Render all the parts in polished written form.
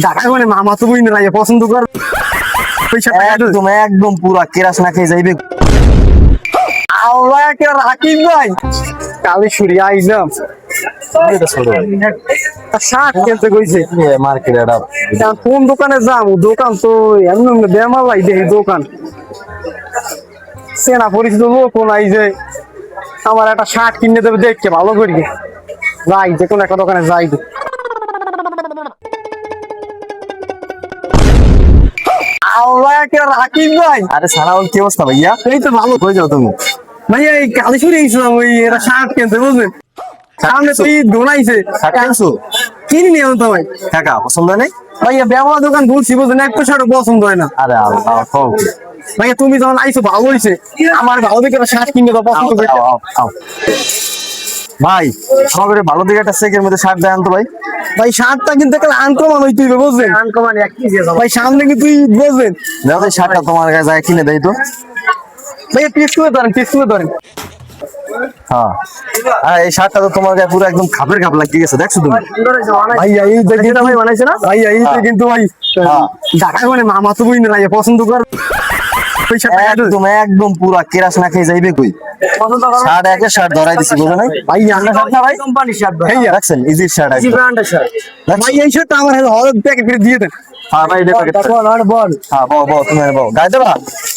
ঢাকা মানে মামা তো বই না পছন্দ কর একদম একদম পুরা কেরাস না খেয়ে যাইবে। আল্লাহ কে রাকিব ভাই কালি সুরি আইলাম শার্ট কিনতে কইছে মার্কেট কোন দোকানে যাবো দোকান তো এমন বেমার লাই দেখি দোকান সেনা পরিচিত লোক নাই যে আমার একটা শার্ট কিনে দেবে দেখকে ভালো করি যাই যে কোন একটা দোকানে যাই আল্লাহ কে রাকিব ভাই। আরে সালাউল কি অবস্থা ভাইয়া? এই তো ভালো। কই যাও তুমি? ভাইয়া এই কালেশ্বরে গেছিলাম ওই একটা শার্ট কিনতে বুঝলেন সামনে তো ঈদ ধোনাইছে কাকাংশু কিনি নি আমি তো ভাই কাকা পছন্দ নেই? ভাইয়া ব্যবহার দোকান ঘুরছি বুঝলেন একটা শার্ট পছন্দ হয় না। আরে আল্লাহ কও কি? ভাইয়া তুমি যখন আইছো ভালো হয়েছে আমার ভালো দেখে একটা শার্ট কিনে দাও পছন্দ করে আও। ভাই আমাদের ভালো দিকে একটা সেকের মধ্যে শার্ট দেন তো ভাই। ভাই শার্টটা কিন্তু একটা আনকমন হইতে হবে বুঝলেন আনকমন এক কেজি ভাই সামনে কি তুই বুঝলেন দাও এই শার্টটা তোমার কাছে যায় কিনে দেই তো। ভাইয়া টেস্ট করে ধরেন হ্যাঁ এই শার্টটা তো তোমার গায়ে পুরো একদম খাপের খাপ লাগিয়ে গেছে দেখছো তুমি? ভাইয়া এই দেখি না ভাই বানাইছে না ভাইয়া এই কিন্তু ভাই ঢাকা মানে মামা তো বই না পছন্দ কর একদম একদম পুরা কেরাস না খেয়ে যাইবে কই। শার্ট একটা শার্ট ধরাই দিছি বুঝো নাই ভাই আমরা শার্ট না ভাই কোম্পানি শার্ট ভাই দেখছেন ইজি শার্ট জি ব্র্যান্ডের শার্ট ভাই এই শার্টটা আমার হলুদ প্যাকেট করে দিয়ে দেন। হ্যাঁ ভাই দেখো বল হ্যাঁ বল তুমি বল গায়ে দেবা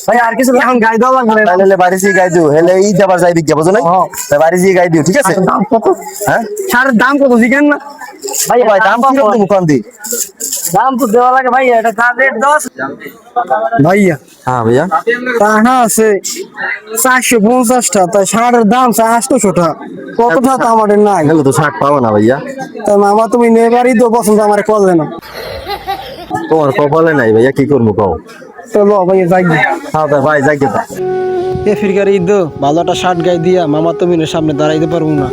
ভাই আর কিছু এখন গায়ে দাও লাগবে না তাহলে বাড়ি যেয়ে গায়ে দিও হেলে এই যাবার যাই দিকে বুঝো নাই তাই বাড়ি যেয়ে গায়ে দিও ঠিক আছে? দাম কত হ্যাঁ শার্টের দাম কত জিজ্ঞেন না ভাই ভাই দাম কি তুমি কোন দি? দাম তো দেওয়া লাগে ভাই এটা তার রেট 10 ভাইয়া হ্যাঁ ভাইয়া টাকা আছে 450টা তাই শার্টের দাম 800টা কতটা তো আমাদের নাই গেল তো শার্ট পাবো না ভাইয়া। তাই মামা তুমি নেবারই তো পছন্দ আমার করলে না তোমার কপালে নাই ভাইয়া কি করবো কও? তো লো ভাই যাই হ্যাঁ ভাই যাই গে এ ফিরকার ঈদ ভালো একটা শার্ট গায়ে দিয়া মামা তুমি সামনে দাঁড়াইতে পারবো না।